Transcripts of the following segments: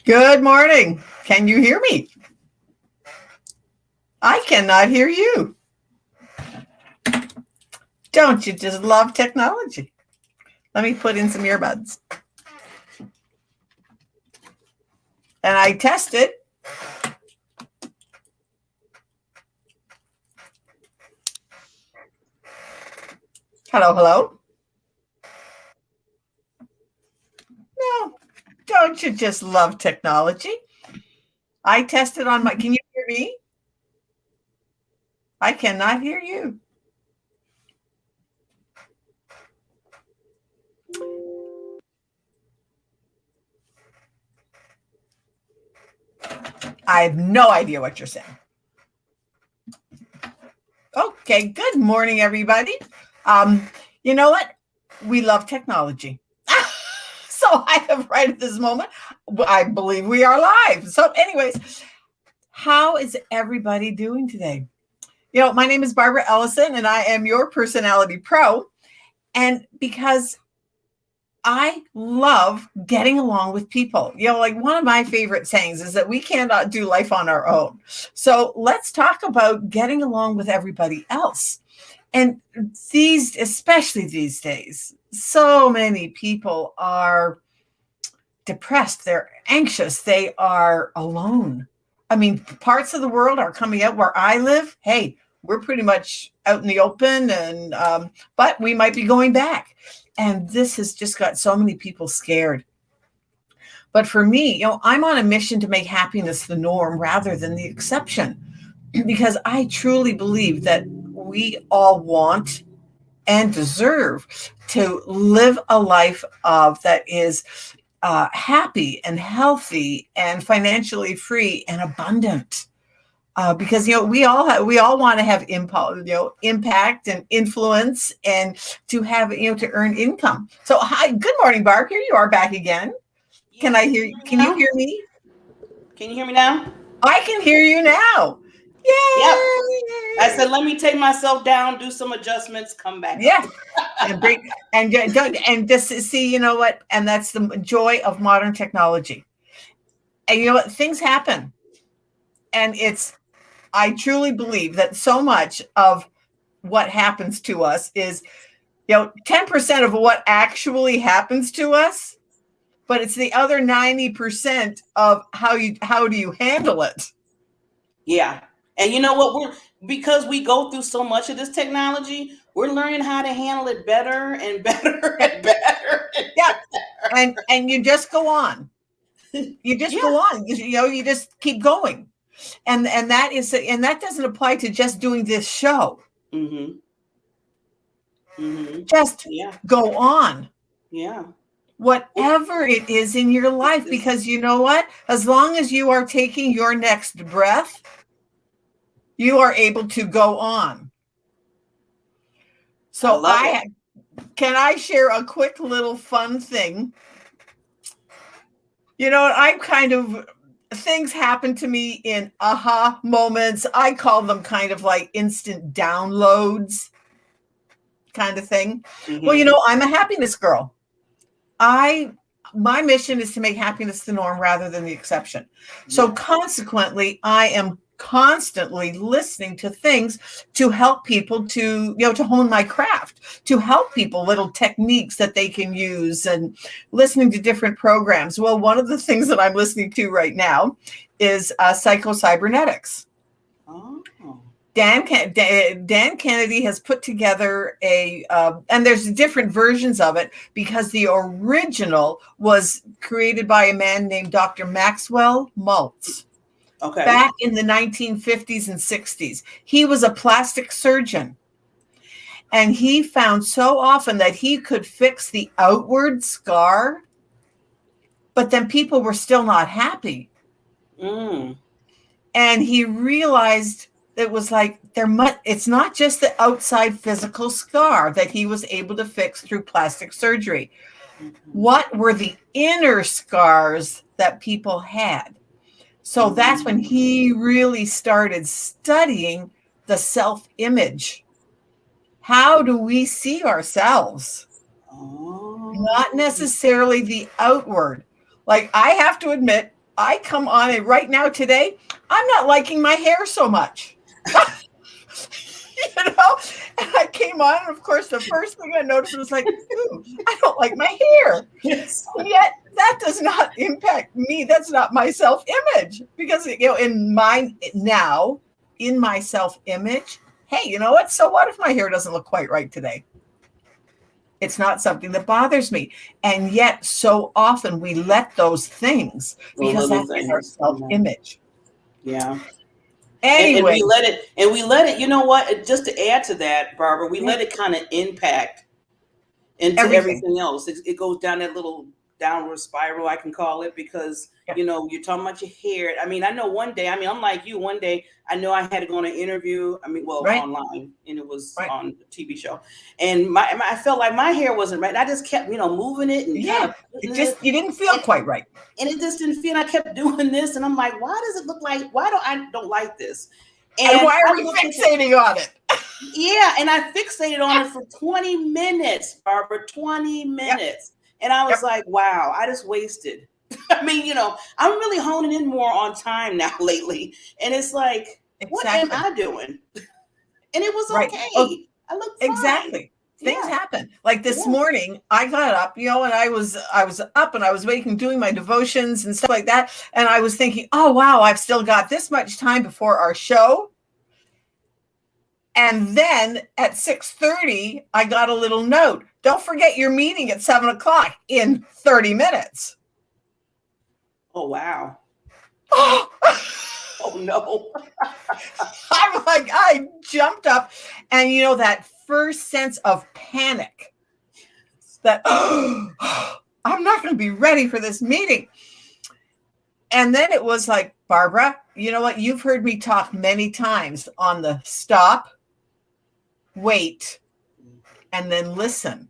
Good morning. Can you hear me? I cannot hear you. Don't you just love technology? Let me put in some earbuds. And I tested. Hello, hello. No, don't you just love technology? I tested on my. Can you hear me? I cannot hear you. I have no idea what you're saying. Okay, good morning, everybody. You know what? We love technology. So I have right at this moment, I believe we are live. So, anyways, how is everybody doing today? My name is Barbara Ellison, and I am your personality pro. And because I love getting along with people. Like one of my favorite sayings is that we cannot do life on our own. So let's talk about getting along with everybody else. And especially these days, so many people are depressed, they're anxious, they are alone. I mean, parts of the world are coming out where I live. Hey, we're pretty much out in the open, but we might be going back. And this has just got so many people scared. But for me, I'm on a mission to make happiness the norm rather than the exception, because I truly believe that we all want and deserve to live a life that is happy and healthy and financially free and abundant. Because we all want to have impact and influence, and to have to earn income. So hi, good morning, Barb. Here you are back again. Can I hear? Can you hear me? Can you hear me now? I can hear you now. Yay! Yep. I said, let me take myself down, do some adjustments, come back. Yeah. And just see, what? And that's the joy of modern technology. And you know what? Things happen, and I truly believe that so much of what happens to us is, 10% of what actually happens to us, but it's the other 90% of how do you handle it. Yeah. And you know what? Because we go through so much of this technology, we're learning how to handle it better and better and better. Yeah. And you just go on. You just go on. You just keep going. And that doesn't apply to just doing this show. Mm-hmm. Mm-hmm. Just go on. Yeah. Whatever it is in your life, because you know what? As long as you are taking your next breath, you are able to go on. So can I share a quick little fun thing? I'm kind of, things happen to me in aha moments. I call them kind of like instant downloads kind of thing. Mm-hmm. Well, I'm a happiness girl. My mission is to make happiness the norm rather than the exception. So consequently, I am constantly listening to things to help people to hone my craft, to help people, little techniques that they can use, and listening to different programs. Well, one of the things that I'm listening to right now is psychocybernetics. Oh. Dan Kennedy has put together and there's different versions of it, because the original was created by a man named Dr. Maxwell Maltz. Okay. Back in the 1950s and 60s. He was a plastic surgeon. And he found so often that he could fix the outward scar, but then people were still not happy. Mm. And he realized it was like it's not just the outside physical scar that he was able to fix through plastic surgery. Mm-hmm. What were the inner scars that people had? So that's when he really started studying the self-image. How do we see ourselves? Oh. Not necessarily the outward. Like, I have to admit, I come on and right now today, I'm not liking my hair so much. And I came on, and of course, the first thing I noticed was like, I don't like my hair. Yes. Yet that does not impact me. That's not my self-image because in my self-image, hey, you know what? So what if my hair doesn't look quite right today? It's not something that bothers me. And yet so often we let those things because little that is our things. self-image. Yeah. And Anyway, we let it, you know what, just to add to that, Barbara, we let it kind of impact into everything. everything else. It goes down that little downward spiral, I can call it, because you're talking about your hair. I mean, I know one day, I'm like you, one day I know I had to go on an interview, Right. online, and it was Right. on a TV show, and I felt like my hair wasn't right. I just kept, moving it and kind of you didn't feel quite right. And it just didn't feel. I kept doing this, and I'm like, why does it look like? Why don't like this? And why I are we fixating on it? Yeah, and I fixated on it for 20 minutes, Barbara, 20 minutes. And I was like, wow, I just wasted. I'm really honing in more on time now lately. And it's like, what am I doing? And it was okay. Oh, I looked fine. Exactly. Things happen. Like this morning, I got up, and I was up and I was doing my devotions and stuff like that. And I was thinking, oh, wow, I've still got this much time before our show. And then at 6:30, I got a little note. Don't forget your meeting at 7:00 in 30 minutes. Oh, wow. Oh, no. I'm like, I jumped up, and that first sense of panic that, I'm not going to be ready for this meeting. And then it was like, Barbara, you know what? You've heard me talk many times on the stop, wait, and then listen.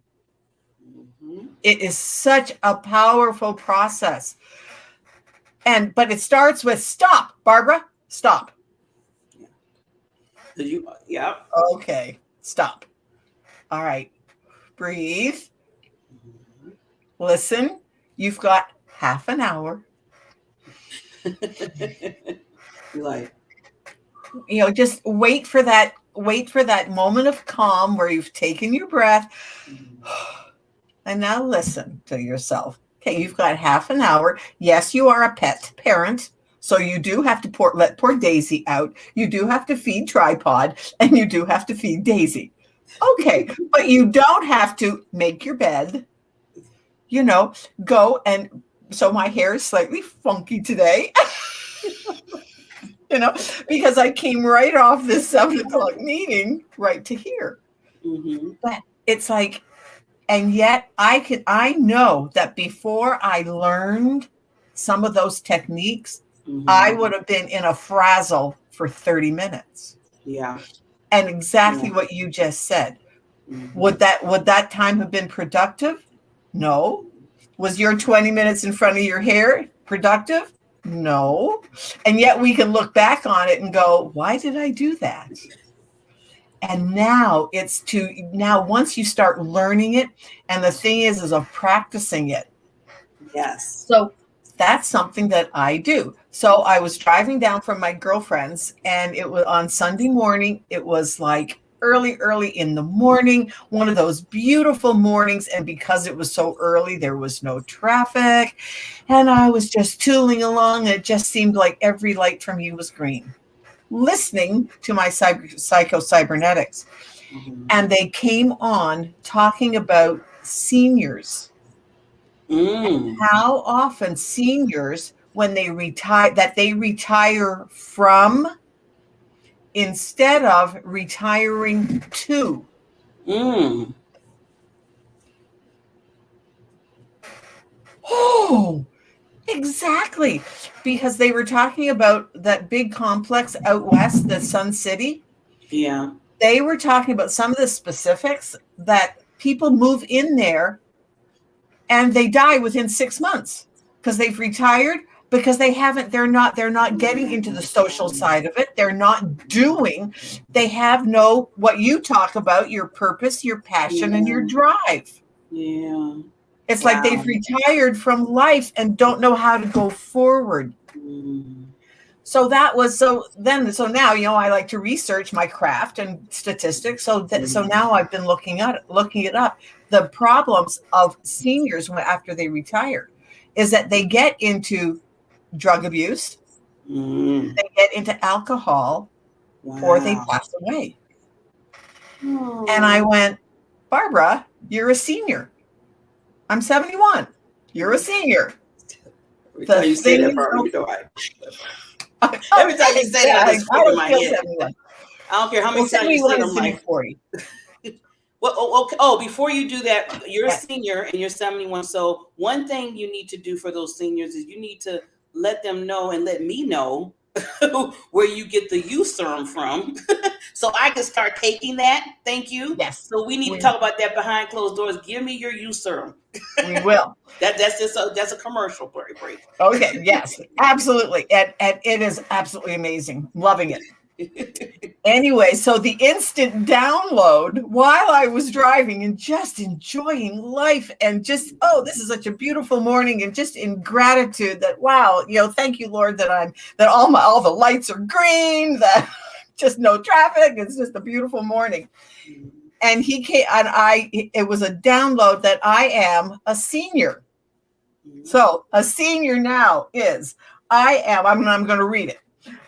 Mm-hmm. It is such a powerful process. But it starts with stop, Barbara, stop. Yeah. Okay, stop. All right, breathe. Mm-hmm. Listen, you've got half an hour. Like, just wait for that moment of calm where you've taken your breath. And now listen to yourself. Okay, you've got half an hour. Yes, you are a pet parent, so you do have to let poor Daisy out. You do have to feed Tripod, and you do have to feed Daisy. Okay, but you don't have to make your bed. Go and so my hair is slightly funky today. Because I came right off this 7:00 meeting right to here. Mm-hmm. But it's like, and yet I know that before I learned some of those techniques, mm-hmm. I would have been in a frazzle for 30 minutes. Yeah. And exactly what you just said. Mm-hmm. Would that time have been productive? No. Was your 20 minutes in front of your hair productive? No. And yet we can look back on it and go, why did I do that? And now once you start learning it, and the thing is of practicing it. Yes. So that's something that I do. So I was driving down from my girlfriend's, and it was on Sunday morning. It was like early in the morning, one of those beautiful mornings. And because it was so early, there was no traffic. And I was just tooling along. And it just seemed like every light for me was green, listening to my psycho-cybernetics. Mm-hmm. And they came on talking about seniors. And how often seniors, when they retire from instead of retiring to. Oh, exactly. Because they were talking about that big complex out west, the Sun City. Yeah. They were talking about some of the specifics that people move in there and they die within 6 months because they've retired, because they're not getting into the social side of it. They're not doing, they have what you talk about, your purpose, your passion, and your drive. Yeah. It's like they've Wow. retired from life and don't know how to go forward. Mm. So that was so now, I like to research my craft and statistics. So now I've been looking it up. The problems of seniors after they retire is that they get into drug abuse, Mm. they get into alcohol, or they Wow. pass away. And I Oh. went, Barbara, you're a senior. I'm 71. You're a senior. Every The time you say that, things. Barbara, Oh, every time you say that, yeah, I I just flick in don't my feel head. 71. I don't care how Well, many times you say 71 it. is I'm the new like, 40. well, okay. Oh, before you do that, you're a Yeah. senior and you're 71. So one thing you need to do for those seniors is you need to let them know and let me know where you get the U serum from, so I can start taking that. Thank you. Yes, So we need to we talk about that behind closed doors. Give me your U serum. we will. That's a commercial break. Okay, yes, absolutely. And it is absolutely amazing. Loving it. Anyway, so the instant download while I was driving and just enjoying life and just, oh, this is such a beautiful morning, and just in gratitude that, wow, thank you, Lord, that all the lights are green, that just no traffic. It's just a beautiful morning. And he came, and it was a download that I am a senior. So a senior now I'm going to read it.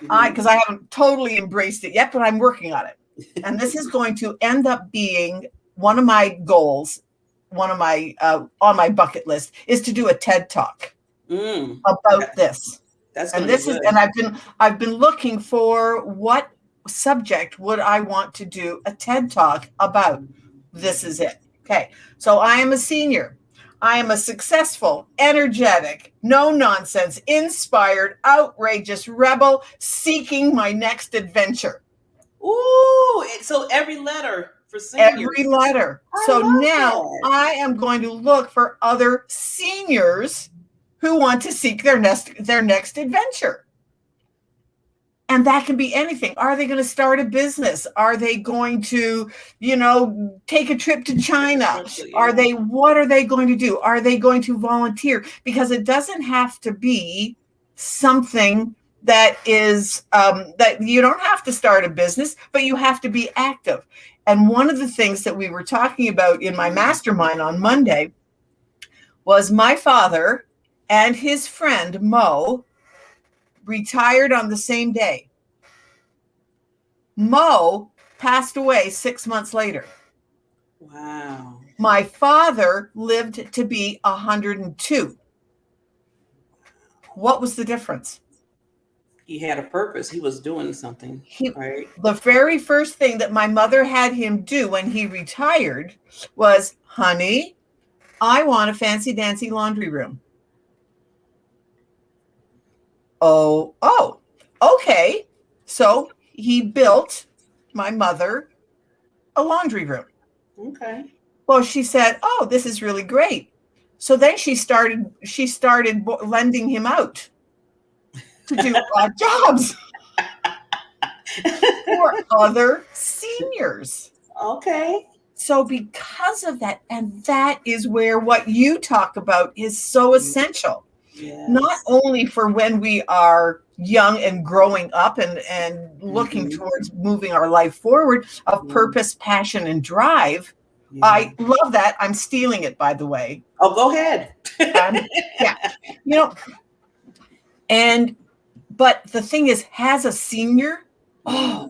Because I haven't totally embraced it yet, but I'm working on it. And this is going to end up being one of my goals, one of my on my bucket list, is to do a TED Talk about this. That's And going to be this good. is, and I've been looking for what subject would I want to do a TED Talk about. This is it. Okay, so I am a senior. I am a successful, energetic, no nonsense, inspired, outrageous rebel seeking my next adventure. Ooh, so every letter for seniors. Every letter. I So love now that. I am going to look for other seniors who want to seek their next adventure. And that can be anything. Are they going to start a business? Are they going to, take a trip to China? What are they going to do? Are they going to volunteer? Because it doesn't have to be something that is, that you don't have to start a business, but you have to be active. And one of the things that we were talking about in my mastermind on Monday was my father and his friend, Mo, retired on the same day. Mo passed away 6 months later. Wow. My father lived to be 102. What was the difference? He had a purpose. He was doing something, right? The very first thing that my mother had him do when he retired was, honey, I want a fancy dancy laundry room. Oh, okay. So he built my mother a laundry room. Okay. Well, she said, oh, this is really great. So then she started lending him out to do odd jobs for other seniors. Okay. So because of that, and that is where what you talk about is so essential. Yes. Not only for when we are young and growing up and looking towards moving our life forward of purpose, passion, and drive. Yeah. I love that. I'm stealing it, by the way. Oh, go ahead. Yeah. But the thing is, as a senior, I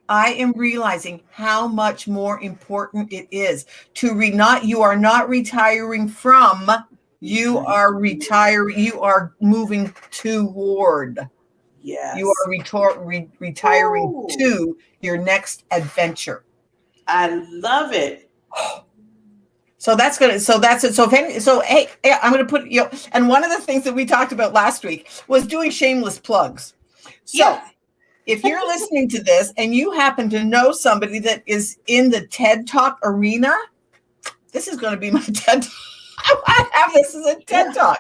am realizing how much more important it is to you are not retiring from, you are retiring, you are moving toward. Yes. You are retiring to your next adventure. I love it. So that's it. So hey, I'm gonna put and one of the things that we talked about last week was doing shameless plugs. So if you're listening to this and you happen to know somebody that is in the TED Talk arena, this is going to be my TED Talk. I have this as a TED Talk.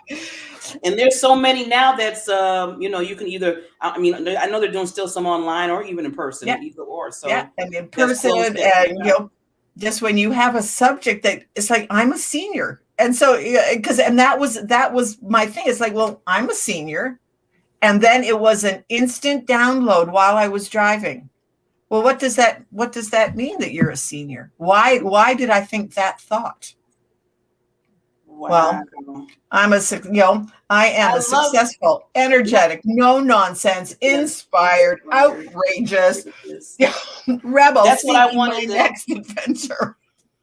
And there's so many now that's, you can either, I know they're doing still some online or even in person, either or. So and in person, and just when you have a subject that it's like, I'm a senior And so, and that was my thing. It's like, well, I'm a senior. And then it was an instant download while I was driving. Well, what does that mean that you're a senior? Why did I think that thought? Wow. Well, I am a successful, energetic, no nonsense, inspired, outrageous rebel. That's what I wanted. My next adventure.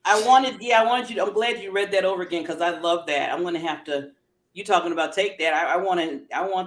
I wanted you. I'm glad you read that over again because I love that. I'm going to have to. You talking about take that? I want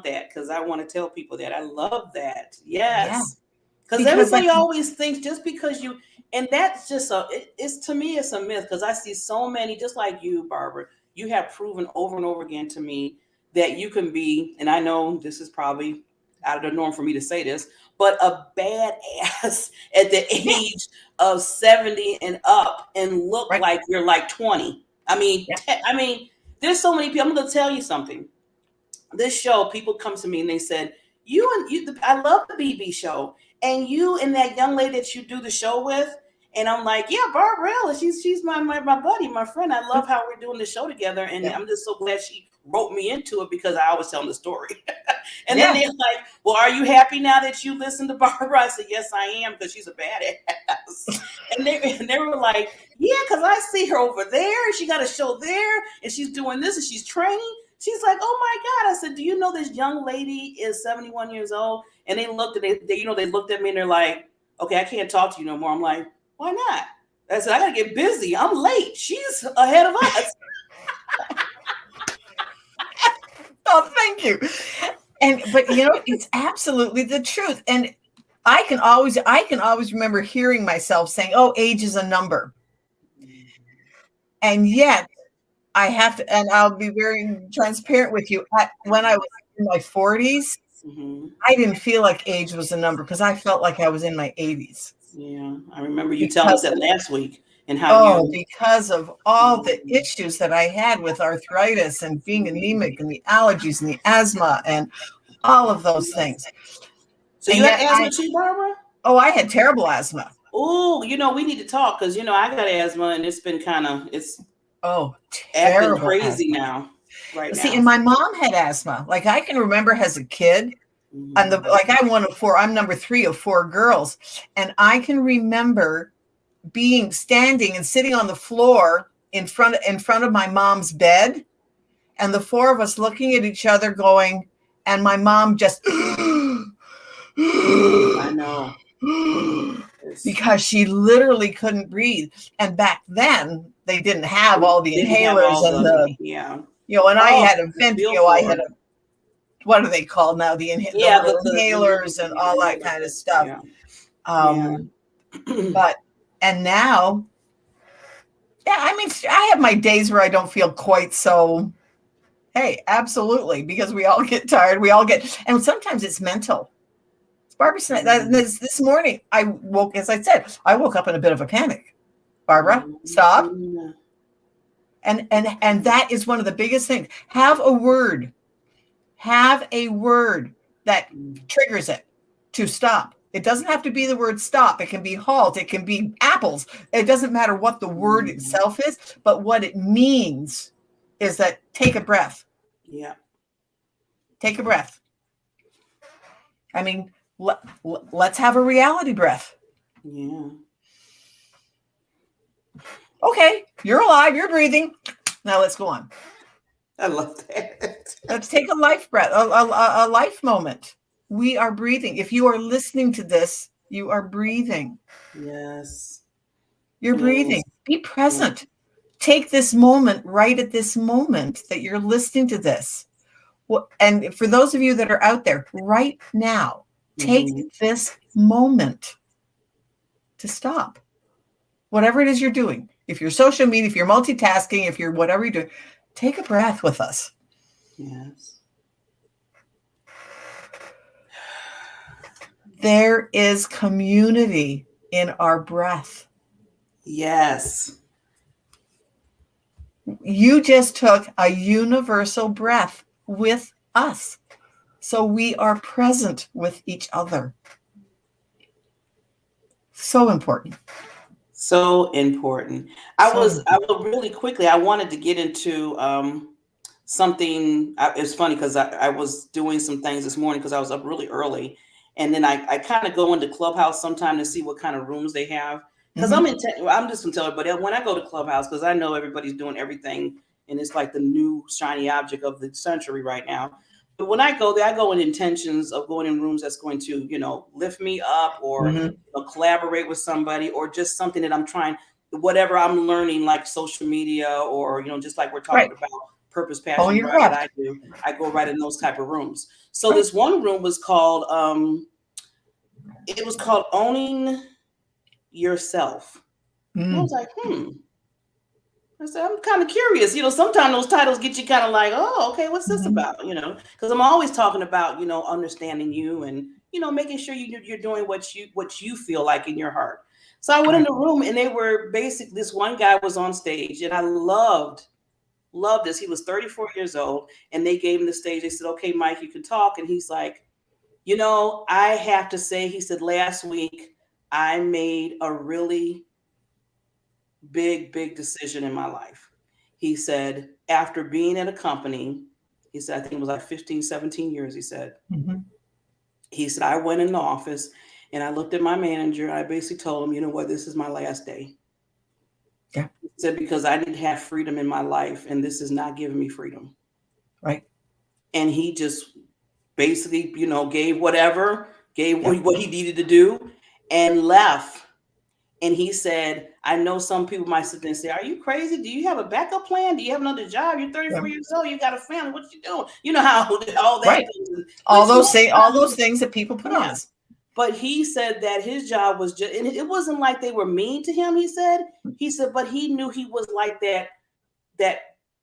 that because I want to tell people that I love that. Yes, because everybody always thinks just because you, and that's just it's to me it's a myth because I see so many just like you, Barbara. You have proven over and over again to me that you can be, and I know this is probably out of the norm for me to say this, but a badass at the age of 70 and up and look like you're like 20. I mean, there's so many people. I'm going to tell you something. This show, people come to me and they said, I love the BB show. And you and that young lady that you do the show with, and I'm like, yeah, Barbara Ellis, she's my buddy, my friend. I love how we're doing the show together. And I'm just so glad she wrote me into it because I always tell them the story. And then they're like, well, are you happy now that you listen to Barbara? I said, yes, I am, because she's a badass. And they were like, yeah, because I see her over there and she got a show there and she's doing this and she's training. She's like, oh my God. I said, do you know this young lady is 71 years old? And they looked at they looked at me and they're like, okay, I can't talk to you no more. I'm like, why not? I said, I gotta get busy. I'm late. She's ahead of us. Oh, thank you. But it's absolutely the truth. And I can always remember hearing myself saying, oh, age is a number. And yet I have to, and I'll be very transparent with you. When I was in my 40s, I didn't feel like age was a number because I felt like I was in my 80s. Yeah, I remember you telling us that last week. And how because of all the issues that I had with arthritis and being anemic and the allergies and the asthma and all of those things. So you had asthma too, Barbara? Oh, I had terrible asthma. Oh, we need to talk because I got asthma and it's been it's terrible acting crazy now. Right now. See, and my mom had asthma. Like I can remember as a kid, and I'm one of four. I'm number 3 of 4 girls, and I can remember standing and sitting on the floor in front of my mom's bed, and the 4 of us looking at each other, going, and my mom just. I know. Because she literally couldn't breathe. And back then they didn't have all the inhalers and I had a vent, I had what are they called now? The inhalers and all that kind of stuff. But and now, I have my days where I don't feel quite so. Hey, absolutely, because we all get tired. And sometimes it's mental. Barbara, this morning, I woke up in a bit of a panic. Barbara, stop. And that is one of the biggest things. Have a word that triggers it to stop. It doesn't have to be the word stop. It can be halt. It can be apples. It doesn't matter what the word itself is, but what it means is that take a breath. Yeah. Take a breath. Let's have a reality breath. Yeah. Okay, you're alive, you're breathing. Now let's go on. I love that. Let's take a life breath, a life moment. We are breathing. If you are listening to this, you are breathing. Yes. You're breathing. Be present. Take this moment right at this moment that you're listening to this. And for those of you that are out there right now, take this moment to stop. Whatever it is you're doing. If you're social media, if you're multitasking, if you're whatever you're doing, take a breath with us. Yes. There is community in our breath. Yes. You just took a universal breath with us. So we are present with each other. So important. So important. So I will really quickly, I wanted to get into something. It's funny because I was doing some things this morning because I was up really early. And then I kind of go into Clubhouse sometime to see what kind of rooms they have. Because mhm, I'm just going to tell everybody when I go to Clubhouse, because I know everybody's doing everything and it's like the new shiny object of the century right now. But when I go there, I go in intentions of going in rooms that's going to, lift me up or mhm, collaborate with somebody or just something that I'm trying, whatever I'm learning, like social media or, just like we're right. talking about purpose, Hone passion, your drive that craft. I do. I go right in those type of rooms. So Right. this one room was called, it was called Owning Yourself. And I was Mm, like, I said, I'm kind of curious. Sometimes those titles get you kind of like, oh, okay, what's this mhm, about? Because I'm always talking about, understanding you and, making sure you're doing what you feel like in your heart. So I went in right. the room and they were basically, this one guy was on stage and I loved this. He was 34 years old and they gave him the stage. They said, okay, Mike, you can talk. And he's like, I have to say, he said, last week I made a really big decision in my life. He said, after being at a company, he said, I think it was like 15, 17 years, Mhm, he said, I went in the office and I looked at my manager. And I basically told him, you know what, this is my last day. yeah. He said, because I didn't have freedom in my life and this is not giving me freedom. Right. And he just basically, gave Yep. what he needed to do and left. And he said, I know some people might sit there and say, are you crazy? Do you have a backup plan? Do you have another job? You're Yeah. 34 years old. You got a family. What you doing? You know how all that Right. goes. All Which those most say all those times, things that people put on yeah. us. But he said that his job was just, and it wasn't like they were mean to him. He said, but he knew he was like that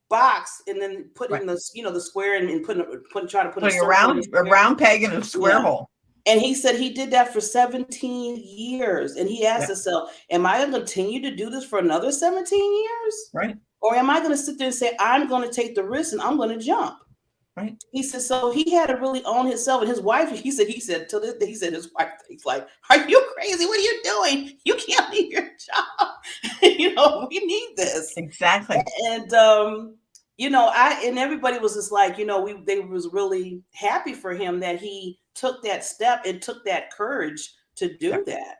box and then Right. putting the square and trying to put a Putting a circle in the square. round peg in a square Yeah. hole. And he said he did that for 17 years. And he asked Yeah. himself, am I going to continue to do this for another 17 years? Right. Or am I going to sit there and say, I'm going to take the risk and I'm going to jump? Right. He said, so he had to really own himself. And his wife, he said, to this day, he said, his wife, he's like, are you crazy? What are you doing? You can't leave your job. We need this. Exactly. And, and everybody was just like, they was really happy for him that he took that step and took that courage to Yeah. do that.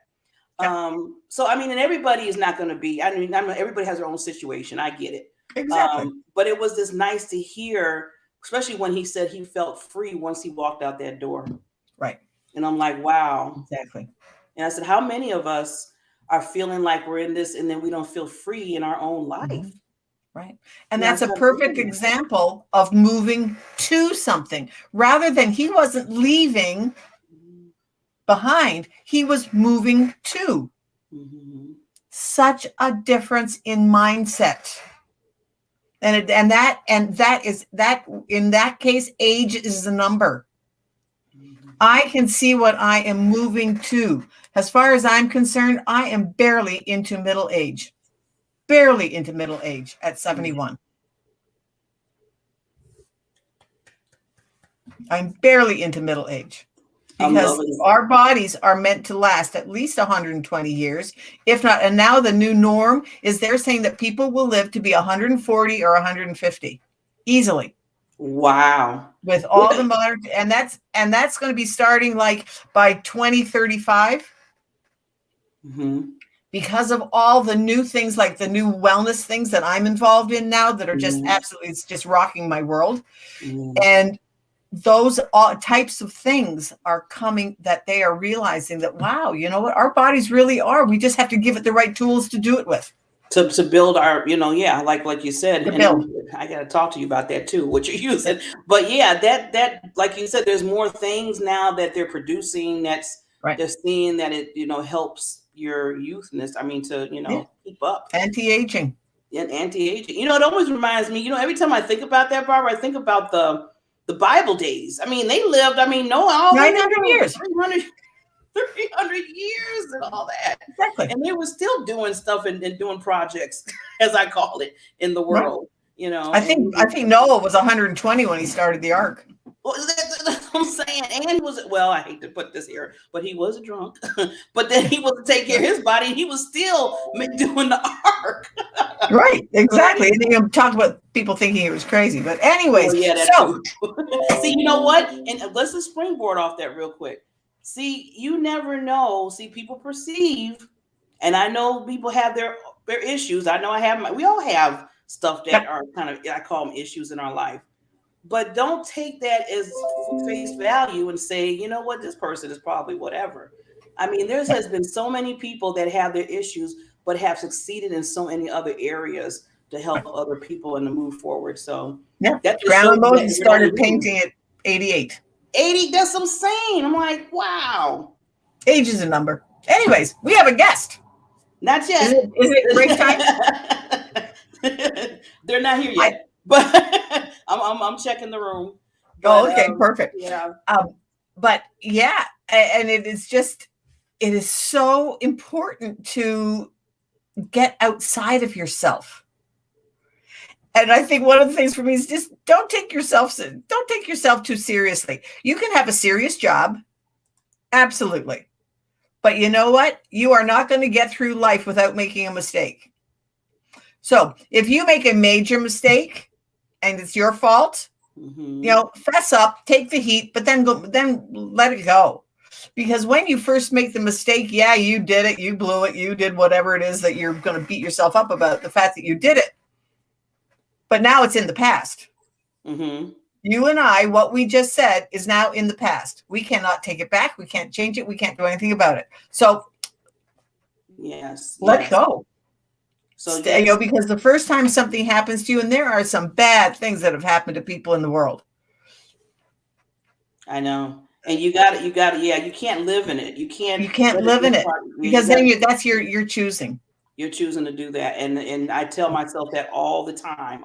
Yeah. So I mean, and everybody is not going to be. I mean, everybody has their own situation. I get it. Exactly. But it was just nice to hear, especially when he said he felt free once he walked out that door. Right. And I'm like, wow. Exactly. And I said, how many of us are feeling like we're in this and then we don't feel free in our own Mhm. life? Right. And Now that's a start perfect doing that. example of moving to something rather than he wasn't leaving behind, he was moving to. Mm-hmm. Such a difference in mindset. And that is that in that case, age is the number. I can see what I am moving to. As far as I'm concerned, I am barely into middle age. Barely into middle age at 71. I'm barely into middle age I'm because loving it. our bodies are meant to last at least 120 years, if not. And now the new norm is they're saying that people will live to be 140 or 150 easily Wow. with all the modern, and that's going to be starting like by 2035 Mm-hmm. because of all the new things like the new wellness things that I'm involved in now that are just Mm-hmm. absolutely, it's just rocking my world. Mm-hmm. And those all types of things are coming that they are realizing that, wow, you know what, our bodies really are. We just have to give it the right tools to do it with. To build our, yeah, like you said, To and build. I got to talk to you about that too, what you're using. But yeah, that like you said, there's more things now that they're producing. Right. They're seeing that it helps your youthness. I mean, to Yeah. keep up. Anti-aging. And anti-aging. It always reminds me. Every time I think about that, Barbara, I think about the Bible days. I mean, they lived. I mean, Noah, all 900 years. 300 years and all that. Exactly. And they were still doing stuff and doing projects, as I call it, in the Right. world. I think Noah was 120 when he started the ark. Well, I'm saying, and he was, well, I hate to put this here, but he was a drunk. But then he wasn't taking care of his body, and he was still doing the arc. Right, exactly. And you talked about people thinking he was crazy, but anyways, yeah, that too. See, you know what? And let's just springboard off that real quick. See, you never know. See, people perceive, and I know people have their issues. I know I have we all have stuff that are kind of, I call them issues in our life. But don't take that as face value and say, you know what, this person is probably whatever. I mean, there has been so many people that have their issues, but have succeeded in so many other areas to help other people and to move forward. So yeah, Grandma Moses started painting at 88. 80, that's what I'm saying. I'm like, wow. Age is a number. Anyways, we have a guest. Not yet. Is it break time? They're not here yet, but I'm checking the room. But, okay, perfect. Yeah. But yeah, and it is so important to get outside of yourself. And I think one of the things for me is just don't take yourself too seriously. You can have a serious job. Absolutely. But you know what? You are not going to get through life without making a mistake. So if you make a major mistake and it's your fault, fess up, take the heat, but then let it go. Because when you first make the mistake, yeah, you did it, you blew it, you did whatever it is that you're going to beat yourself up about, the fact that you did it. But now it's in the past. Mm-hmm. You and I, what we just said is now in the past. We cannot take it back. We can't change it. We can't do anything about it. So let it go. So because the first time something happens to you, and there are some bad things that have happened to people in the world. I know. And you got it. Yeah, you can't live in it. You can't live in it because then that's your choosing. You're choosing to do that. And I tell myself that all the time.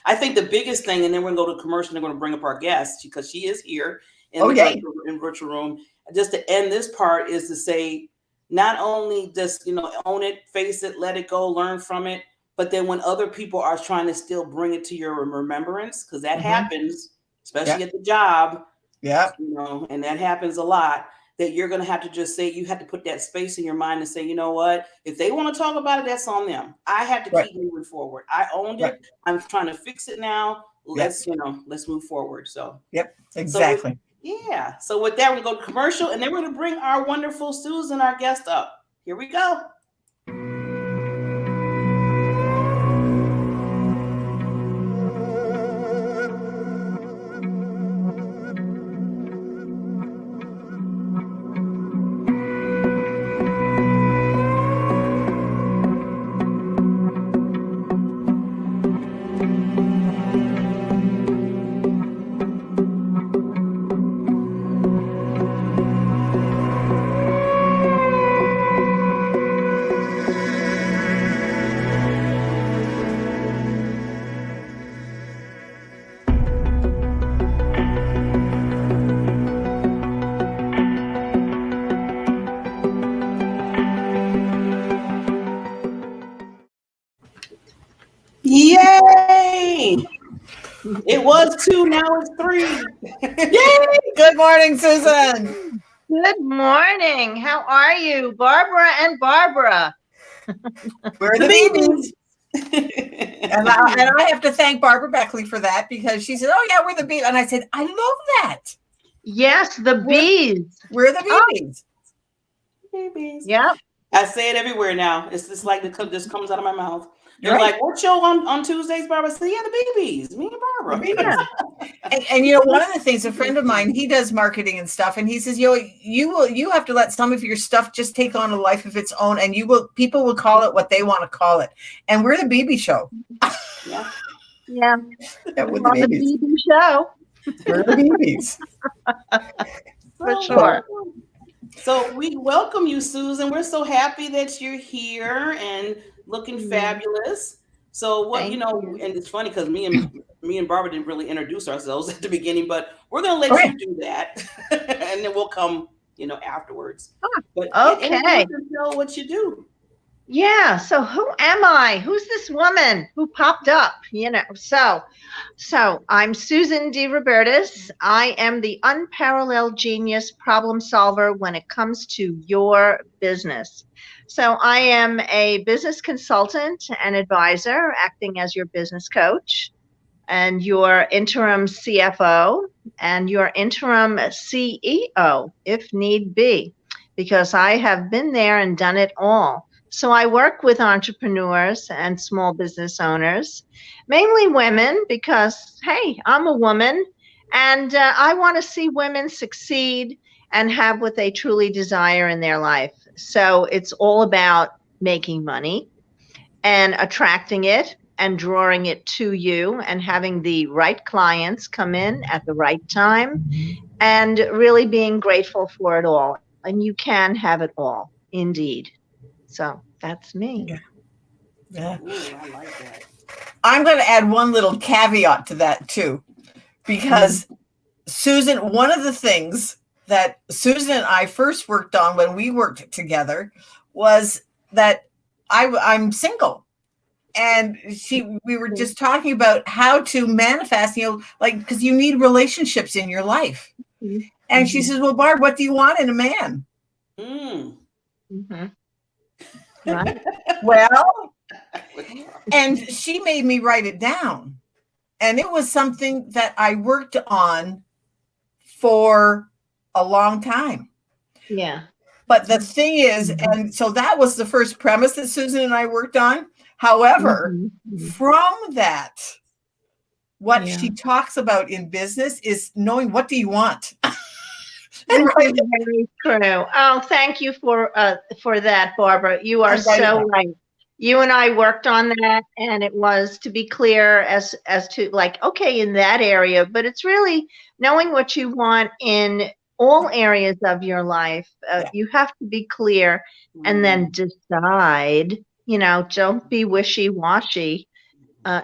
I think the biggest thing, and then we're going to go to commercial, and they're going to bring up our guest because she is here in the virtual room. Just to end this part is to say, not only just, own it, face it, let it go, learn from it, but then when other people are trying to still bring it to your remembrance, because that happens, especially at the job. Yeah. And that happens a lot. That you're going to have to just say, you have to put that space in your mind and say, you know what, if they want to talk about it, that's on them. I have to keep moving forward. I owned it. I'm trying to fix it now. Let's move forward. So, exactly. So with that, we're going to go to commercial, and then we're going to bring our wonderful Susan, our guest, up. Here we go. Yay! It was 2, now it's 3. Yay! Good morning, Susan. Good morning. How are you, Barbara and Barbara? We're the babies. and I have to thank Barbara Beckley for that, because she said, "Oh yeah, we're the bees," and I said, "I love that." Yes, the bees. We're the babies. Babies. Yeah. I say it everywhere now. It's just like this comes out of my mouth. You're like, what show on Tuesdays, Barbara? I say, yeah, the babies. Me and Barbara. Yeah. and one of the things, a friend of mine, he does marketing and stuff, and he says, you have to let some of your stuff just take on a life of its own, and people will call it what they want to call it. And we're the BB show. Yeah. We're the BB show. We're the BBs. For sure. So we welcome you, Susan. We're so happy that you're here and looking fabulous. So and it's funny because me and Barbara didn't really introduce ourselves at the beginning, but we're gonna let you do that, and then we'll come, afterwards. But okay, tell what you do. Yeah, so who am I? Who's this woman who popped up? So I'm Susan D. Robertis. I am the unparalleled genius problem solver when it comes to your business. So I am a business consultant and advisor, acting as your business coach and your interim CFO and your interim CEO if need be, because I have been there and done it all. So I work with entrepreneurs and small business owners, mainly women, because, hey, I'm a woman and I want to see women succeed and have what they truly desire in their life. So it's all about making money and attracting it and drawing it to you and having the right clients come in at the right time and really being grateful for it all. And you can have it all, indeed. So that's me. Yeah. Yeah. Ooh, I like that. I'm going to add one little caveat to that too, because Susan, one of the things that Susan and I first worked on when we worked together was that I'm single. And we were just talking about how to manifest, like, because you need relationships in your life. And she says, well, Barb, what do you want in a man? Mm. Right. Well, and she made me write it down. And it was something that I worked on for a long time. Yeah. But the thing is, and so that was the first premise that Susan and I worked on. However, from that, what she talks about in business is knowing what do you want. This is very true. Oh, thank you for that, Barbara. You are so right. You and I worked on that, and it was to be clear as to, like, okay, in that area, but it's really knowing what you want in all areas of your life. You have to be clear and then decide. Don't be wishy-washy.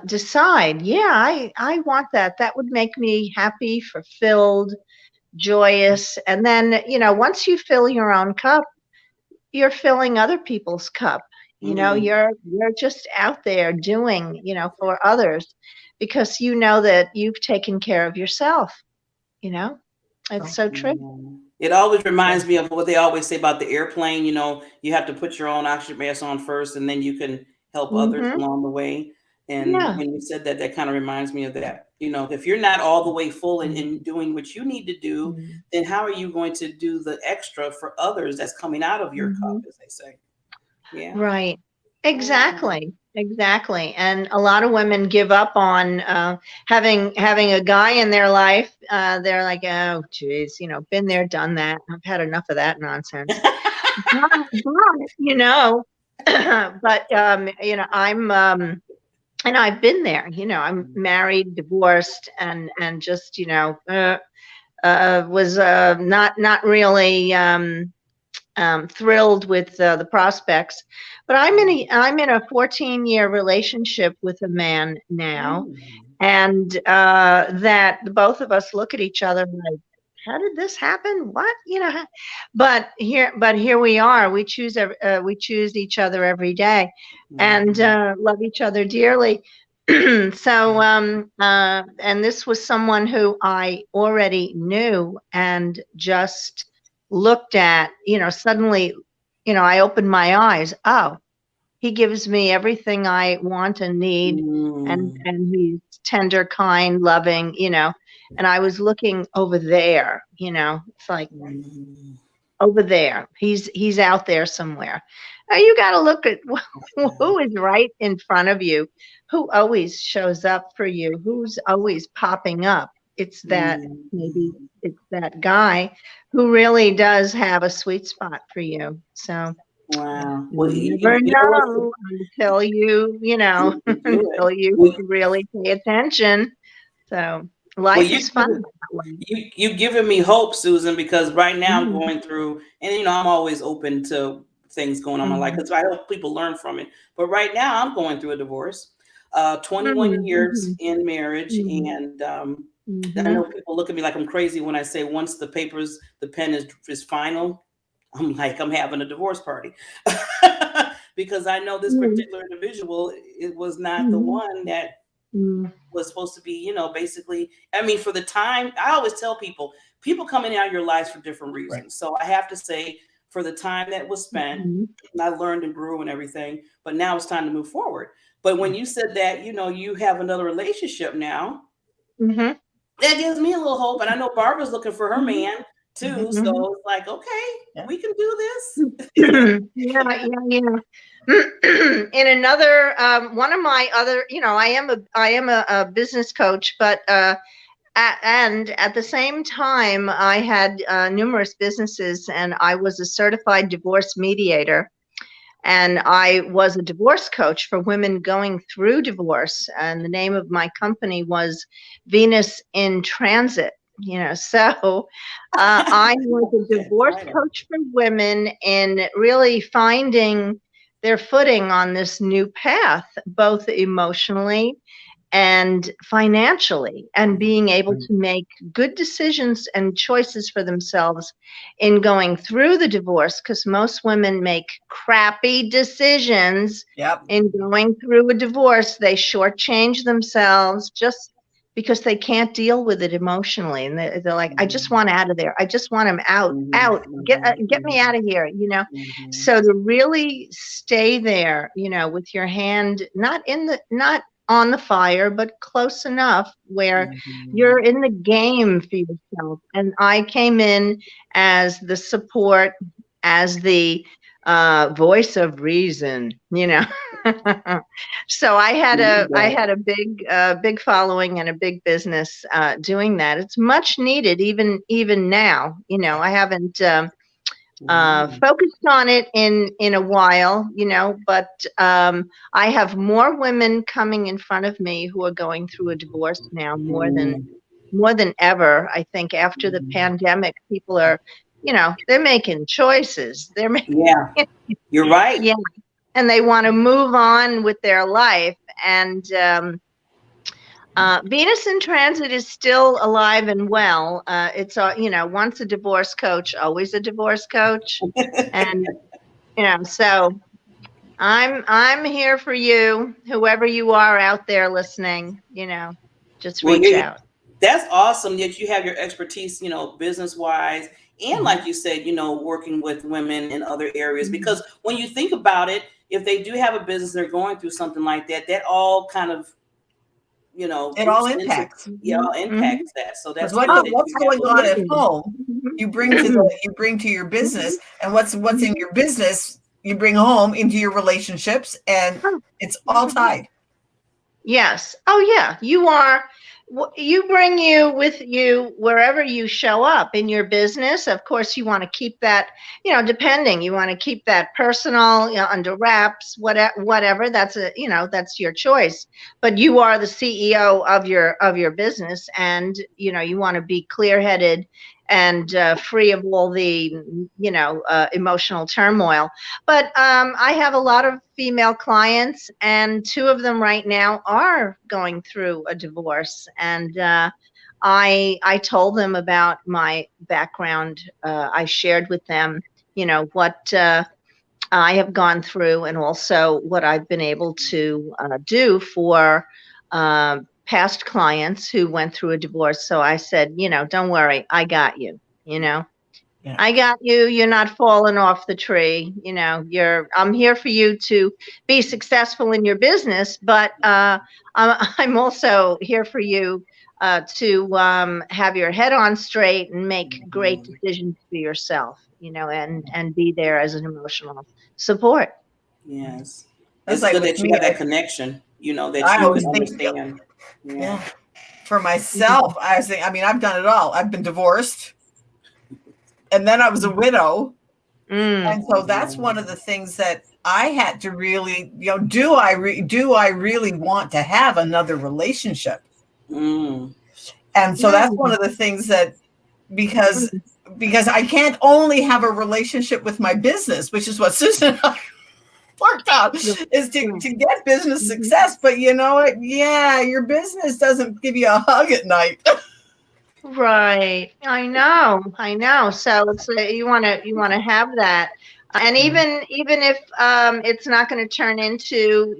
Decide. Yeah, I want that. That would make me happy, fulfilled, joyous. And then, once you fill your own cup, you're filling other people's cup. You're just out there doing, for others, because you know that you've taken care of yourself. It's so true. It always reminds me of what they always say about the airplane. You have to put your own oxygen mask on first, and then you can help others along the way. And when you said that, that kind of reminds me of that. If you're not all the way full and doing what you need to do, then how are you going to do the extra for others that's coming out of your cup, as they say? Yeah. Right. Exactly. And a lot of women give up on having a guy in their life. They're like, oh, geez, been there, done that. I've had enough of that nonsense. But I'm and I've been there. I'm married, divorced, and just was not really thrilled with the prospects. But I'm in a 14-year relationship with a man now, and that both of us look at each other like, how did this happen? What? But here we are. We choose each other every day, and love each other dearly. So and this was someone who I already knew and just looked at, suddenly, I opened my eyes. Oh, he gives me everything I want and need, and he's tender, kind, loving, and I was looking over there, it's like over there. He's out there somewhere. Now you got to look at who is right in front of you, who always shows up for you, who's always popping up. It's that maybe it's that guy who really does have a sweet spot for you. So wow. Well, you never know until until you really pay attention. So life is fun. You've given me hope, Susan, because right now I'm going through, and I'm always open to things going on in my life because I help people learn from it. But right now I'm going through a divorce, 21 years in marriage, and I know people look at me like I'm crazy when I say once the pen is final, I'm like I'm having a divorce party. because I know this Mm, particular individual, it was not the mhm, one that mm, was supposed to be, basically, I mean, for the time, I always tell people, people come in and out of your lives for different Right. reasons. So I have to say, for the time that was spent, mhm, I learned and grew and everything, but now it's time to move forward. But when you said that, you have another relationship now, mhm, that gives me a little hope. And I know Barbara's looking for her mhm, man too. Mhm. mhm. So it's like, okay, Yeah. we can do this. Yeah, yeah. In another, one of my other, I am a business coach, but and at the same time, I had numerous businesses, and I was a certified divorce mediator, and I was a divorce coach for women going through divorce. And the name of my company was Venus in Transit. So I was a That divorce title. coach for women in really finding their footing on this new path, both emotionally and financially, and being able to make good decisions and choices for themselves in going through the divorce, because most women make crappy decisions Yep. in going through a divorce. They shortchange themselves just because they can't deal with it emotionally, and they're like, I just want out of there, I just want him out, get me out of here. So to really stay there, with your hand not on the fire, but close enough where you're in the game for yourself. And I came in as the support, as the voice of reason. So I had a big following and a big business doing that. It's much needed, even now. I haven't focused on it in a while, but I have more women coming in front of me who are going through a divorce now, more than ever. I think after the pandemic, people are, they're making choices. They're making, Yeah, you're right. yeah, and they want to move on with their life. And Venus in Transit is still alive and well. It's once a divorce coach, always a divorce coach, and so I'm here for you, whoever you are out there listening. Just Well, reach out. that's awesome that you have your expertise, business wise, and Mhm. like you said, working with women in other areas. Mhm. Because when you think about it, if they do have a business, they're going through something like that, that all kind of, It all groups into, impacts. yeah, Mhm. all Mhm. impacts that. So Because that's good that what's you have going those on at Absolutely. expertise. home, Mhm. you bring to your Mhm. business, and what's in Mhm. your business, you bring home into your relationships, and Oh, it's all mhm. tied. Yes. Oh, yeah. You bring you with you wherever you show up in your business. Of course, you want to keep that, you want to keep that personal, under wraps, whatever. That's your choice. But you are the CEO of your business, and you want to be clear-headed and free of all the, emotional turmoil. But I have a lot of female clients, and two of them right now are going through a divorce. And I told them about my background. I shared with them, what I have gone through, and also what I've been able to do for past clients who went through a divorce. So I said, don't worry, I got you. You know. Yeah. I got you. You're not falling off the tree. I'm here for you to be successful in your business, but I'm also here for you to have your head on straight and make great decisions for yourself, and be there as an emotional support. Yes. That's It's like good with that you me. have that connection, that I you always can think, understand. Yeah. yeah, for myself, I was thinking, I mean, I've done it all. I've been divorced, and then I was a widow. Mm, And so that's one of the things that I had to really, do I really want to have another relationship? Mm. And so that's one mm, of the things that, because mm, because I can't only have a relationship with my business, which is what Susan and I worked out, mm, is to get business mhm. success. But you know what? Yeah, your business doesn't give you a hug at night. Right. I know. I know. So it's you want to have that. And even if it's not going to turn into,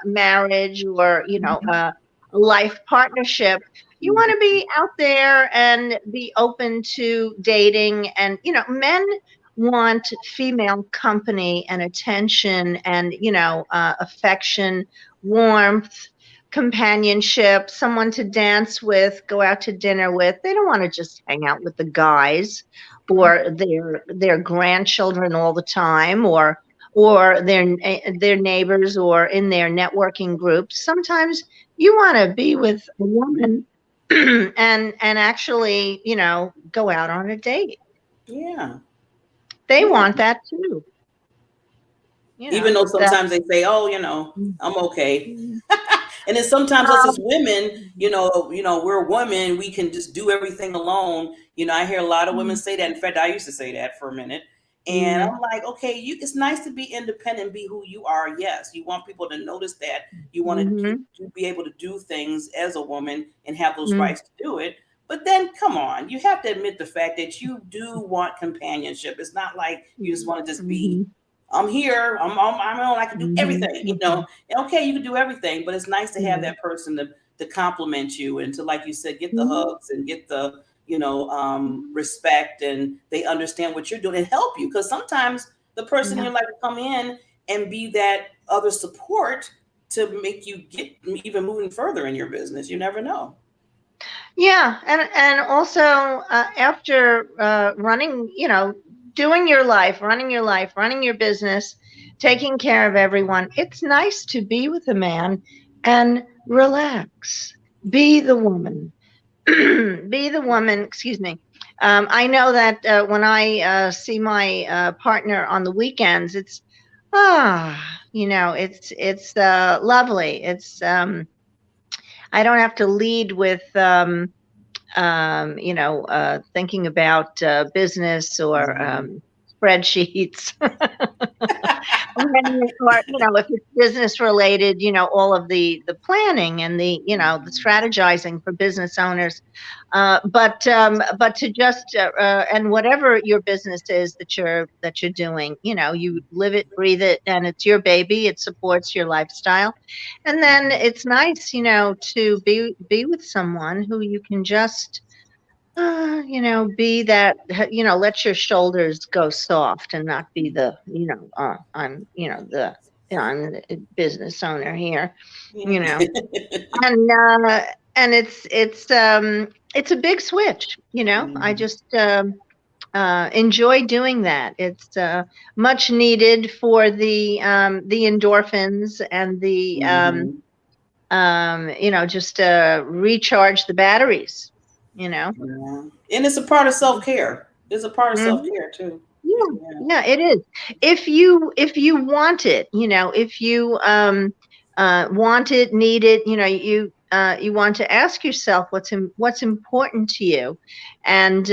marriage or, a life partnership, you want to be out there and be open to dating. And, men want female company and attention and, affection, warmth, companionship, someone to dance with, go out to dinner with. They don't want to just hang out with the guys or their grandchildren all the time, or their neighbors, or in their networking groups. Sometimes you want to be with a woman and actually, go out on a date. Yeah. They Yeah. want that too. Even though sometimes they say, "Oh, I'm okay." And then sometimes us as women, we're women, we can just do everything alone. I hear a lot of women say that. In fact, I used to say that for a minute. And I'm like, okay, it's nice to be independent, be who you are. Yes, you want people to notice that. You want to be able to do things as a woman and have those rights to do it. But then, come on, you have to admit the fact that you do want companionship. It's not like you just want to just be, I'm here, I'm on my own, I can do everything, Okay, you can do everything, but it's nice to have that person to compliment you and to, like you said, get the hugs and get the, respect, and they understand what you're doing and help you. Because sometimes the person in your life will come in and be that other support to make you get even moving further in your business. You never know. Yeah, and also after running, doing your life, running your business, taking care of everyone, it's nice to be with a man and relax. Be the woman. Be the woman. Excuse me. I know that when I see my partner on the weekends, it's it's lovely. It's I don't have to lead with thinking about business or spreadsheets. Or, if it's business related, all of the planning and the strategizing for business owners. But to just and whatever your business is that you're doing, you live it, breathe it, and it's your baby. It supports your lifestyle, and then it's nice, to be with someone who you can just be that, let your shoulders go soft and not be the, I'm the business owner here, and it's a big switch, I just enjoy doing that. It's much needed for the endorphins and the just recharge the batteries. Yeah. And it's a part of self-care. It's a part of self-care too. Yeah, it is. If you want it, if you want it, need it, you want to ask yourself what's important to you, and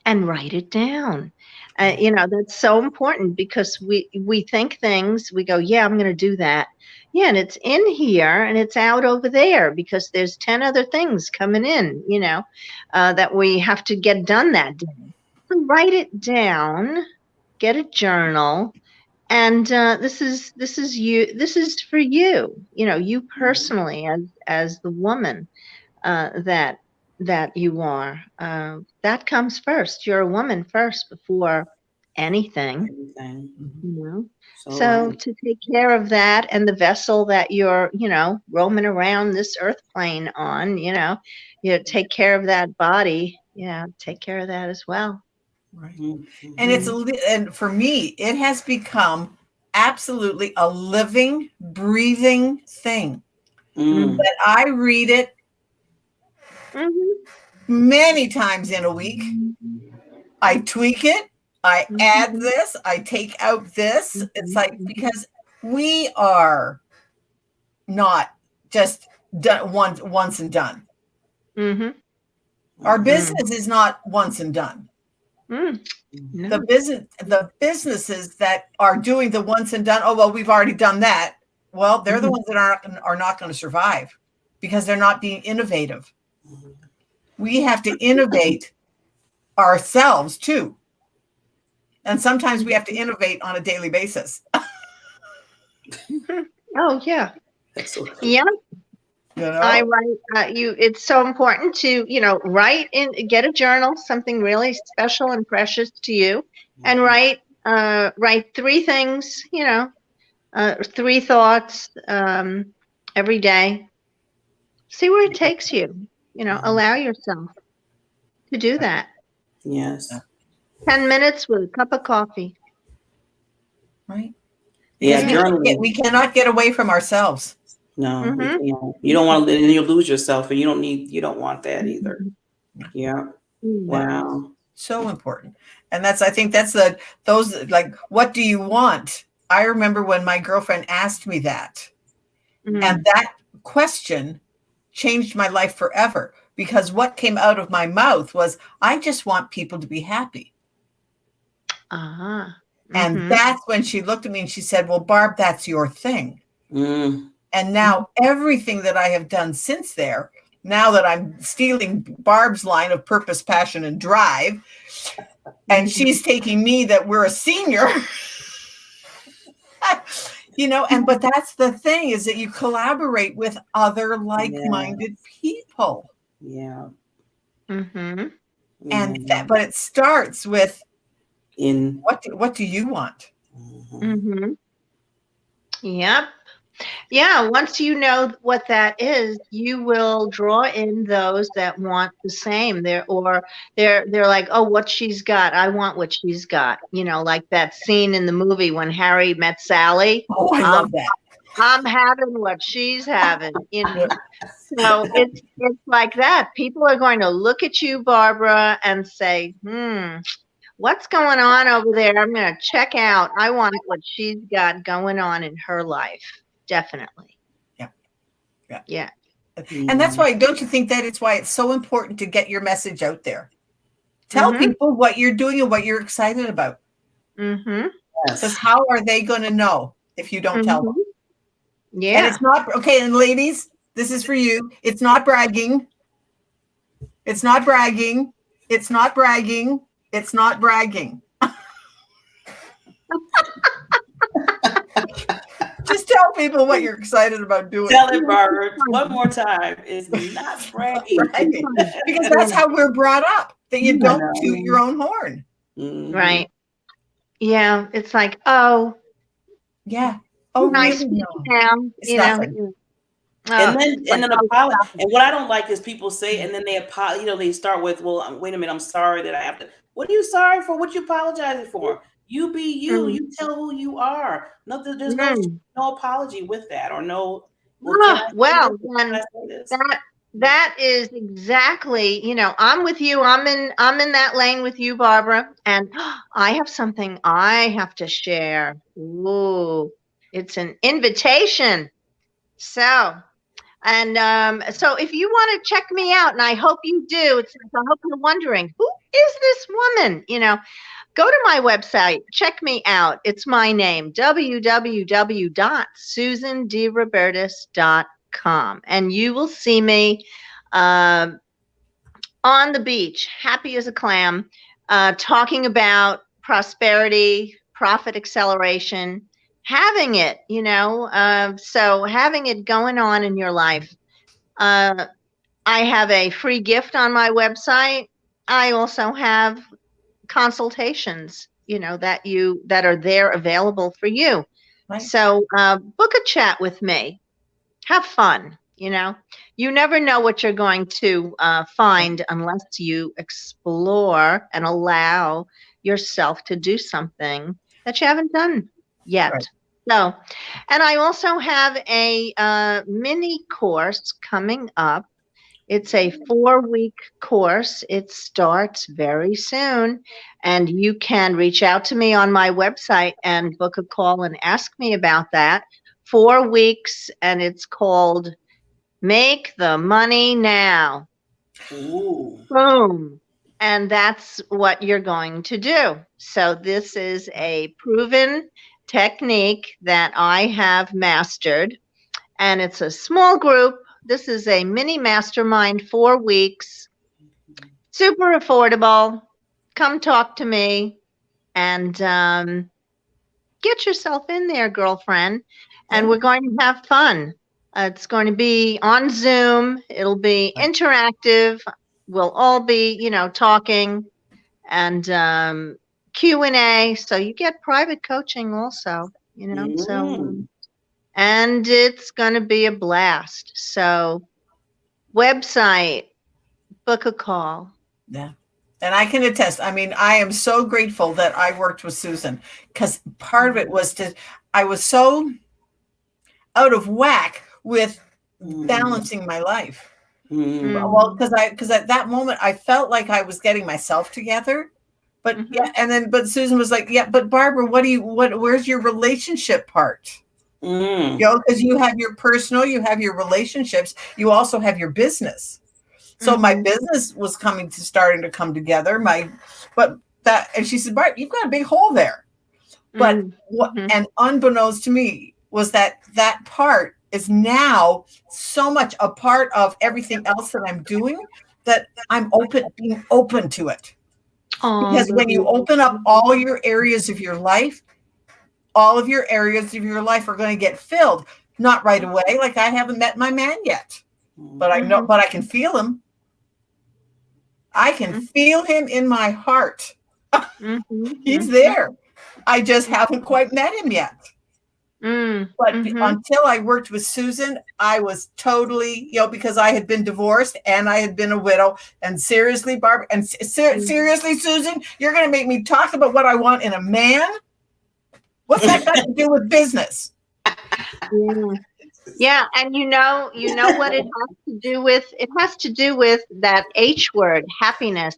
write it down. That's so important, because we think things, we go, yeah, I'm going to do that. Yeah, and it's in here and it's out over there, because there's 10 other things coming in, that we have to get done that day. So write it down, get a journal, and this is you. This is for you. You personally, as the woman that you are. That comes first. You're a woman first before anything. So to take care of that, and the vessel that you're, roaming around this earth plane on, you take care of that body. Yeah, take care of that as well. Right. And and for me, it has become absolutely a living, breathing thing. That I read it many times in a week. I tweak it. I add this. I take out this. It's like, because we are not just done once and done. Our business is not once and done. No. The businesses that are doing the once and done, oh, well, we've already done that. Well, they're the ones that are not going to survive, because they're not being innovative. We have to innovate ourselves too. And sometimes we have to innovate on a daily basis. Oh yeah. That's so true. Yeah. You I know? write, it's so important to, write in, get a journal, something really special and precious to you, and write three things, three thoughts, every day. See where it takes you, allow yourself to do that. Yes. 10 minutes with a cup of coffee. Right? Yeah, Because journaling. we cannot get away from ourselves. No, we Mm-hmm. can't. You don't want to, and you'll lose yourself, and you don't want that either. Yeah. Wow. So important. And I think that's those, like, what do you want? I remember when my girlfriend asked me that, Mm-hmm. and that question changed my life forever, because what came out of my mouth was, I just want people to be happy. Uh-huh. And Mm-hmm. that's when she looked at me and she said, well, Barb, that's your thing. Mm. And now everything that I have done since there, now that I'm stealing Barb's line of purpose, passion, and drive, and she's taking me that we're a senior, but that's the thing, is that you collaborate with other like-minded people. Yeah. Mm-hmm. And but it starts with, in what do you want? Mm-hmm. Yep. Yeah, once you know what that is, you will draw in those that want the same. They're like, oh, what she's got. I want what she's got. Like that scene in the movie when Harry met Sally. Oh, I love that. I'm having what she's having. So it's like that. People are going to look at you, Barbara, and say, what's going on over there? I'm going to check out. I want what she's got going on in her life. Definitely. Yeah. And that's why, don't you think that it's why it's so important to get your message out there? Tell Mhm. people what you're doing and what you're excited about. Mhm. Because how are they going to know if you don't tell them? Yeah. And it's not, okay, and ladies, this is for you. It's not bragging. It's not bragging. It's not bragging. It's not bragging. Just tell people what you're excited about doing. Tell it, Barbara, one more time. It's not bragging. Because that's how we're brought up, that you don't toot your own horn. Mm-hmm. Right. Yeah. It's like, oh. Yeah. Oh, nice really? now. It's nothing. And then apologize. And what I don't like is people say, and then they apologize. They start with, "Well, wait a minute, I'm sorry that I have to." What are you sorry for? What you apologizing for? You be you. You tell who you are. Nothing. There's no apology with that, or no. Well, that is exactly. I'm with you. I'm in that lane with you, Barbara, and I have something I have to share. Ooh, it's an invitation. So if you want to check me out, and I hope you do, I hope you're wondering, who is this woman? Go to my website, check me out. It's my name, www.susandrobertis.com. And you will see me on the beach, happy as a clam, talking about prosperity, profit acceleration, having it, so having it going on in your life. I have a free gift on my website. I also have consultations, that are there available for you. Right. So book a chat with me. Have fun. You never know what you're going to find unless you explore and allow yourself to do something that you haven't done yet. Right. So, and I also have a mini course coming up. It's a 4-week course. It starts very soon, and you can reach out to me on my website and book a call and ask me about that. 4 weeks, and it's called Make the Money Now. Ooh. Boom. And that's what you're going to do. So this is a proven technique that I have mastered, and it's a small group. This is a mini mastermind, 4 weeks, super affordable. Come talk to me, and get yourself in there, girlfriend, and we're going to have fun. It's going to be on Zoom. It'll be interactive. We'll all be, talking and Q&A. So you get private coaching also, So, and it's going to be a blast. So, website, book a call. Yeah. And I can attest. I mean, I am so grateful that I worked with Susan, because part of it was I was so out of whack with balancing my life. Well, because at that moment I felt like I was getting myself together, but but Susan was like, yeah, but Barbara, where's your relationship part? Because you have your personal, you have your relationships, you also have your business. So my business was starting to come together. And she said, Bart, you've got a big hole there. But and unbeknownst to me was that part is now so much a part of everything else that I'm doing, that I'm being open to it. Because when you open up all your areas of your life, all of your areas of your life are going to get filled. Not right away. Like, I haven't met my man yet, but I know, but I can feel him. I can feel him in my heart. He's there. I just haven't quite met him yet. But until I worked with Susan, I was totally, because I had been divorced and I had been a widow. And seriously, Barbara, and seriously, Susan, you're going to make me talk about what I want in a man? What's that got to do with business? Yeah, and you know what it has to do with? It has to do with that H word, happiness.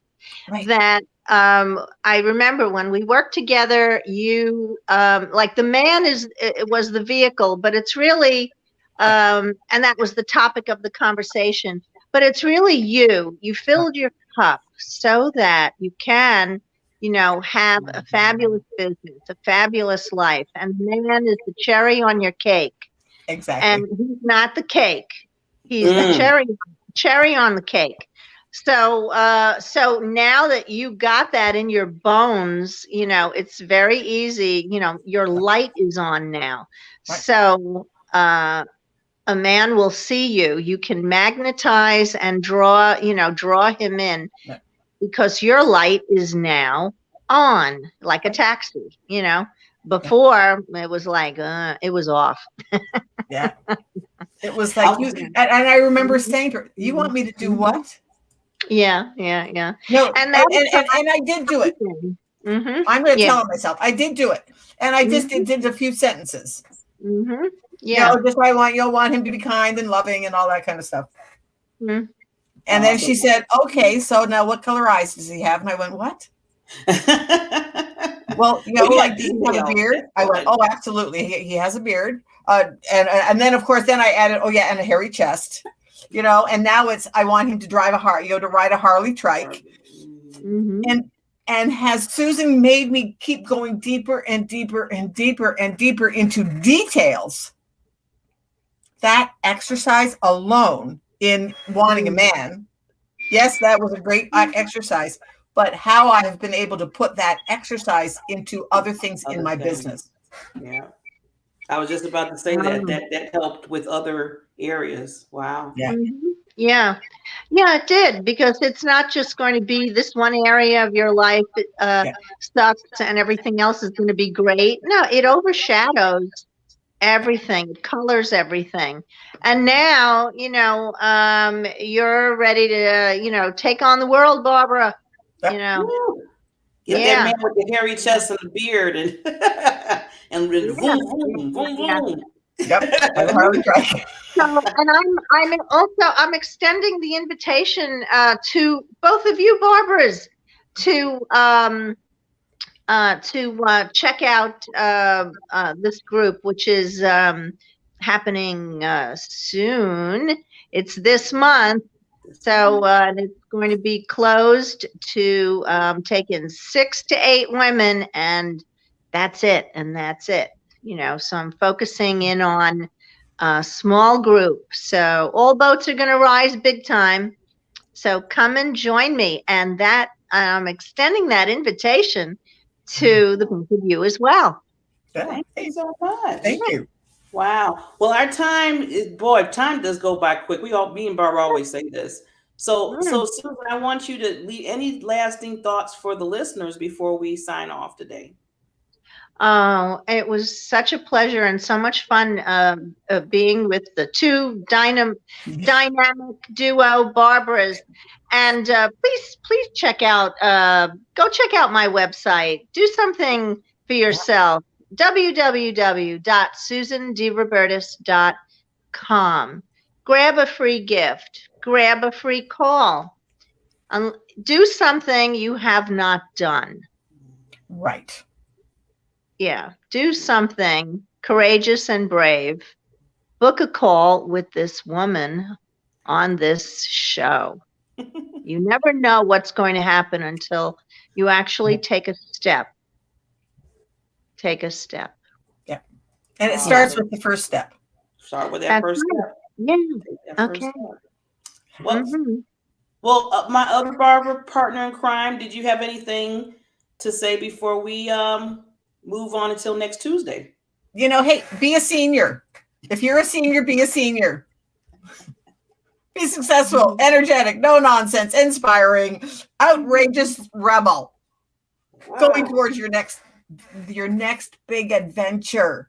Right. That I remember when we worked together, you like the man was the vehicle, but it's really and that was the topic of the conversation. But it's really you. You filled your cup so that you can, have a fabulous business, a fabulous life, and the man is the cherry on your cake. Exactly. And he's not the cake. He's the cherry on the cake. So so now that you got that in your bones, it's very easy, your light is on now. Right. So a man will see you. You can magnetize and draw him in, because your light is now on, like a taxi, Before it was like it was off. Yeah. It was like and I remember saying to her, you want me to do what? Yeah. No, and I did do it. I'm going to tell myself I did do it, and I just did a few sentences. Yeah, just you'll want him to be kind and loving and all that kind of stuff. And then she said, "Okay, so now what color eyes does he have?" And I went, "What?" Well, like, does he have a beard? I went, "Oh, absolutely, he has a beard." And then of course, then I added, "Oh yeah, and a hairy chest." And now I want him to drive to ride a Harley trike. And has Susan made me keep going deeper and deeper and deeper and deeper into details. That exercise alone in wanting a man, yes, that was a great exercise, but how I have been able to put that exercise into other things in my business. Yeah. I was just about to say that helped with other areas. Wow. Yeah. Yeah, it did, because it's not just going to be this one area of your life sucks and everything else is going to be great. No, it overshadows everything. It colors everything. And now, you're ready to, take on the world, Barbara. Get that man with the hairy chest and the beard and boom, boom, boom, boom. Yep. So, and I'm extending the invitation to both of you, Barbaras, to check out this group, which is happening soon. It's this month, so it's going to be closed to take in 6 to 8 women, and that's it. So I'm focusing in on a small group. So all boats are going to rise big time. So come and join me. And that I'm extending that invitation to the both of you as well. Thank you so much. Thank you. Wow. Well, our time does go by quick. Me and Barbara always say this. So Susan, I want you to leave any lasting thoughts for the listeners before we sign off today. Oh, it was such a pleasure and so much fun being with the two dynamic duo Barbaras. And please check out, go check out my website. Do something for yourself. www.susandrobertis.com. Grab a free gift. Grab a free call. Do something you have not done. Right. Yeah, do something courageous and brave. Book a call with this woman on this show. You never know what's going to happen until you actually take a step. Take a step. Yeah. And it starts with the first step. Start with that first step. Yeah. Okay. Step. Well, my other Barbara partner in crime, did you have anything to say before we move on until next Tuesday? Hey, be a senior. If you're a senior, be a senior. Be successful, energetic, no nonsense, inspiring, outrageous rebel. Wow. Going towards your next big adventure.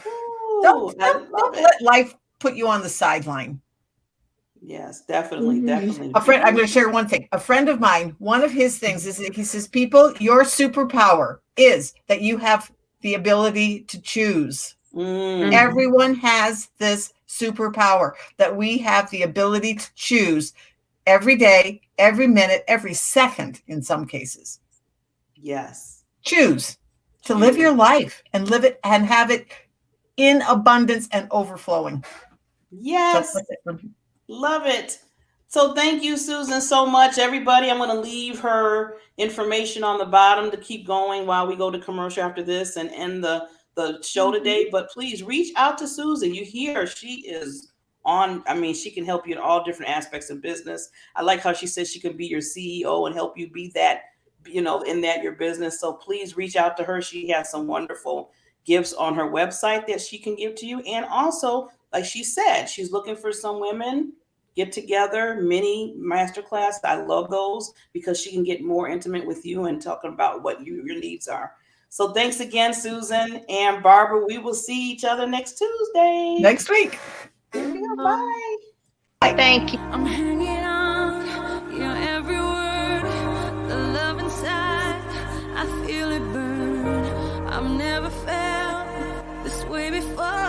Ooh, don't let life put you on the sideline. Yes, definitely. Definitely. I'm going to share one thing. A friend of mine, one of his things is that he says, people, your superpower is that you have the ability to choose. Everyone has this superpower that we have the ability to choose every day, every minute, every second in some cases. Yes. Choose to live your life and live it and have it in abundance and overflowing. Yes. Love it. So thank you, Susan, so much. Everybody, I'm going to leave her information on the bottom to keep going while we go to commercial after this and end the show today. But please reach out to Susan. You hear she is on. I mean, she can help you in all different aspects of business. I like how she says she can be your CEO and help you be that, in that your business. So please reach out to her. She has some wonderful gifts on her website that she can give to you. And also, like she said, she's looking for some women, get together, mini masterclass. I love those because she can get more intimate with you and talking about what your needs are. So thanks again, Susan and Barbara. We will see each other next Tuesday. Next week. There we go. Bye. Thank you. I'm hanging on your every word. The love inside, I feel it burn. I've never felt this way before.